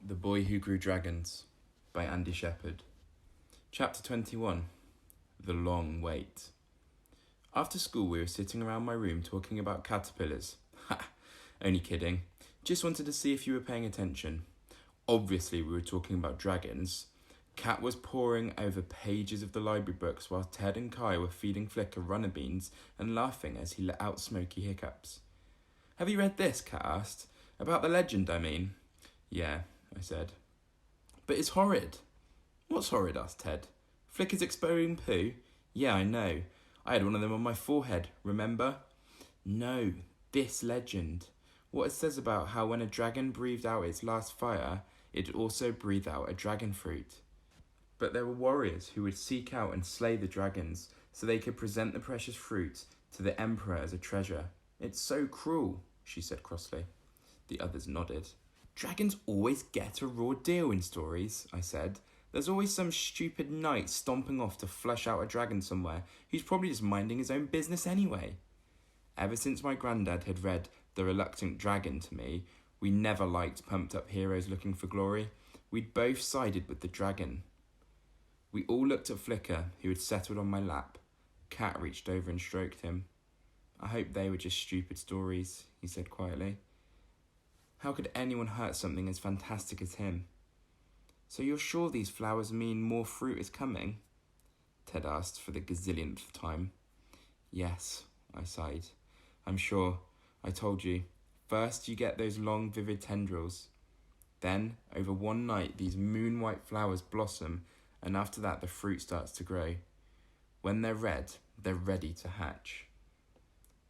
The Boy Who Grew Dragons by Andy Shepherd. Chapter 21. The Long Wait. After school we were sitting around my room talking about caterpillars. Ha! Only kidding. Just wanted to see if you were paying attention. Obviously we were talking about dragons. Kat was poring over pages of the library books while Ted and Kai were feeding Flicker runner beans and laughing as he let out smoky hiccups. Have you read this? Kat asked. About the legend, I mean. Yeah, I said. But it's horrid. What's horrid? Asked Ted. Flicker's exploding poo? Yeah, I know. I had one of them on my forehead, remember? No, this legend. What it says about how when a dragon breathed out its last fire, it also breathed out a dragon fruit. But there were warriors who would seek out and slay the dragons so they could present the precious fruit to the emperor as a treasure. It's so cruel, she said crossly. The others nodded. Dragons always get a raw deal in stories, I said. There's always some stupid knight stomping off to flush out a dragon somewhere who's probably just minding his own business anyway. Ever since my granddad had read The Reluctant Dragon to me, we never liked pumped-up heroes looking for glory. We'd both sided with the dragon. We all looked at Flicker, who had settled on my lap. Kat reached over and stroked him. I hope they were just stupid stories, he said quietly. How could anyone hurt something as fantastic as him? So you're sure these flowers mean more fruit is coming? Ted asked for the gazillionth time. Yes, I sighed. I'm sure. I told you. First you get those long, vivid tendrils. Then, over one night, these moon-white flowers blossom, and after that the fruit starts to grow. When they're red, they're ready to hatch.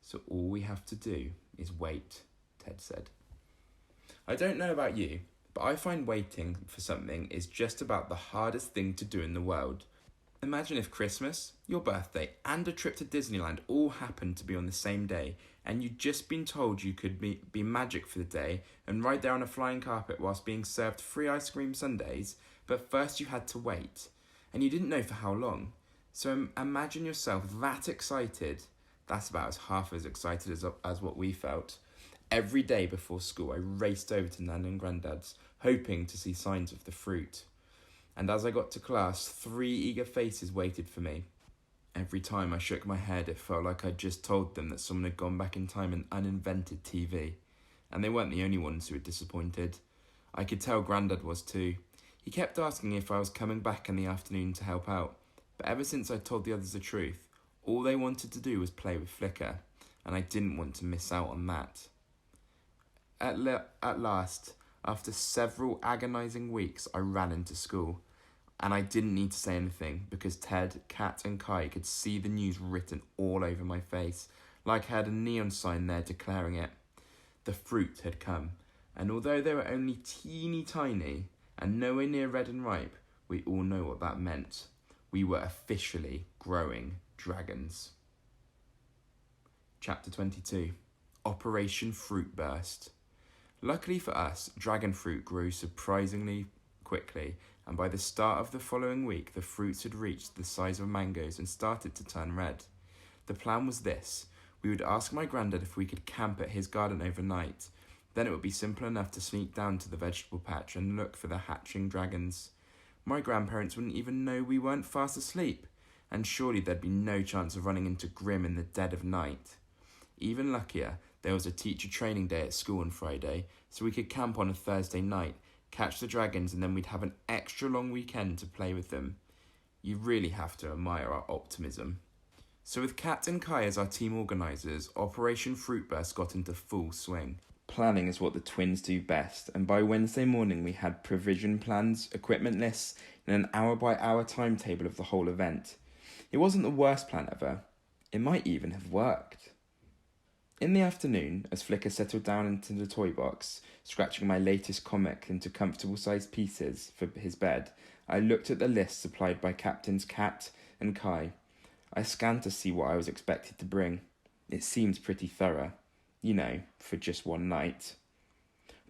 So all we have to do is wait, Ted said. I don't know about you, but I find waiting for something is just about the hardest thing to do in the world. Imagine if Christmas, your birthday, and a trip to Disneyland all happened to be on the same day, and you'd just been told you could be magic for the day and ride there on a flying carpet whilst being served free ice cream sundaes, but first you had to wait, and you didn't know for how long. So imagine yourself that excited. That's about half as excited as what we felt. Every day before school, I raced over to Nan and Grandad's, hoping to see signs of the fruit. And as I got to class, 3 eager faces waited for me. Every time I shook my head, it felt like I'd just told them that someone had gone back in time and uninvented TV. And they weren't the only ones who were disappointed. I could tell Grandad was too. He kept asking if I was coming back in the afternoon to help out. But ever since I told the others the truth, all they wanted to do was play with Flicker, and I didn't want to miss out on that. At last, after several agonising weeks, I ran into school. And I didn't need to say anything because Ted, Kat and Kai could see the news written all over my face, like I had a neon sign there declaring it. The fruit had come, and although they were only teeny tiny and nowhere near red and ripe, we all know what that meant. We were officially growing dragons. Chapter 22. Operation Fruit Burst. Luckily for us, dragon fruit grew surprisingly quickly, and by the start of the following week, the fruits had reached the size of mangoes and started to turn red. The plan was this. We would ask my granddad if we could camp at his garden overnight. Then it would be simple enough to sneak down to the vegetable patch and look for the hatching dragons. My grandparents wouldn't even know we weren't fast asleep, and surely there'd be no chance of running into Grim in the dead of night. Even luckier, there was a teacher training day at school on Friday, so we could camp on a Thursday night, catch the dragons, and then we'd have an extra long weekend to play with them. You really have to admire our optimism. So with Kat and Kai as our team organisers, Operation Fruit Burst got into full swing. Planning is what the twins do best, and by Wednesday morning we had provision plans, equipment lists, and an hour-by-hour timetable of the whole event. It wasn't the worst plan ever. It might even have worked. In the afternoon, as Flicker settled down into the toy box, scratching my latest comic into comfortable-sized pieces for his bed, I looked at the list supplied by Captains Kat and Kai. I scanned to see what I was expected to bring. It seemed pretty thorough. You know, for just one night.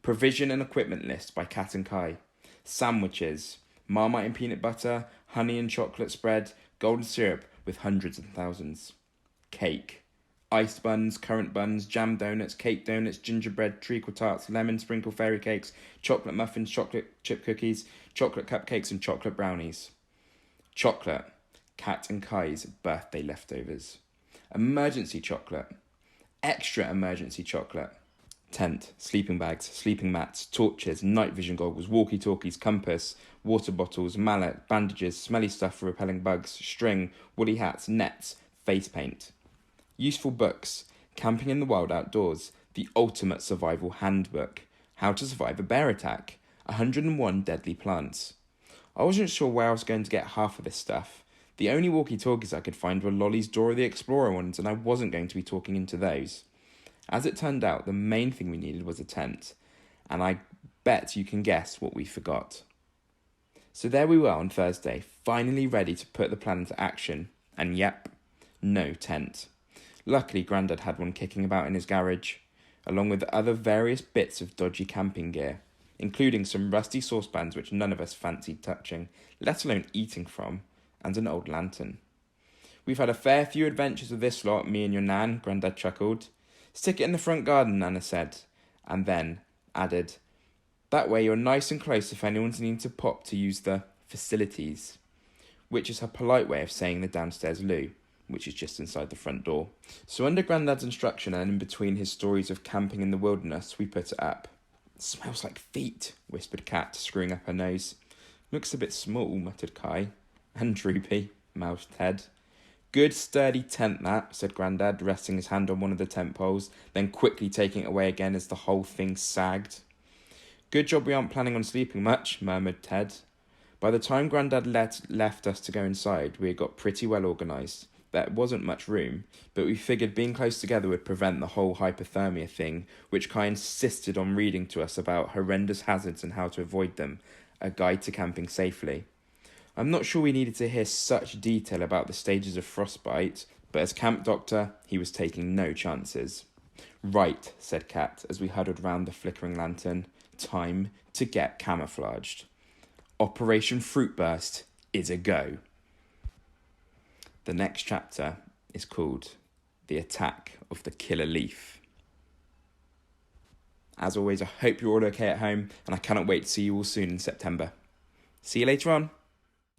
Provision and equipment list by Kat and Kai. Sandwiches, Marmite and peanut butter, honey and chocolate spread, golden syrup with hundreds and thousands. Cake, iced buns, currant buns, jam donuts, cake donuts, gingerbread, treacle tarts, lemon sprinkle fairy cakes, chocolate muffins, chocolate chip cookies, chocolate cupcakes, and chocolate brownies. Chocolate, Kat and Kai's birthday leftovers. Emergency chocolate, extra emergency chocolate. Tent, sleeping bags, sleeping mats, torches, night vision goggles, walkie-talkies, compass, water bottles, mallet, bandages, smelly stuff for repelling bugs, string, woolly hats, nets, face paint. Useful books, Camping in the Wild Outdoors, The Ultimate Survival Handbook, How to Survive a Bear Attack, 101 Deadly Plants. I wasn't sure where I was going to get half of this stuff. The only walkie-talkies I could find were Lolly's Dora the Explorer ones, and I wasn't going to be talking into those. As it turned out, the main thing we needed was a tent, and I bet you can guess what we forgot. So there we were on Thursday, finally ready to put the plan into action, and yep, no tent. Luckily, Grandad had one kicking about in his garage, along with other various bits of dodgy camping gear, including some rusty saucepans which none of us fancied touching, let alone eating from, and an old lantern. We've had a fair few adventures with this lot, me and your Nan, Grandad chuckled. Stick it in the front garden, Nana said, and then added, that way you're nice and close if anyone's needing to pop to use the facilities, which is her polite way of saying the downstairs loo, which is just inside the front door. So under Grandad's instruction and in between his stories of camping in the wilderness, we put it up. It smells like feet, whispered Kat, screwing up her nose. Looks a bit small, muttered Kai. And droopy, mouthed Ted. Good sturdy tent that, said Grandad, resting his hand on one of the tent poles, then quickly taking it away again as the whole thing sagged. Good job we aren't planning on sleeping much, murmured Ted. By the time Grandad left us to go inside, we had got pretty well organised. There wasn't much room, but we figured being close together would prevent the whole hypothermia thing, which Kai insisted on reading to us about horrendous hazards and how to avoid them, a guide to camping safely. I'm not sure we needed to hear such detail about the stages of frostbite, but as camp doctor, he was taking no chances. Right, said Kat as we huddled round the flickering lantern. Time to get camouflaged. Operation Fruit Burst is a go. The next chapter is called The Attack of the Killer Leaf. As always, I hope you're all okay at home, and I cannot wait to see you all soon in September. See you later on.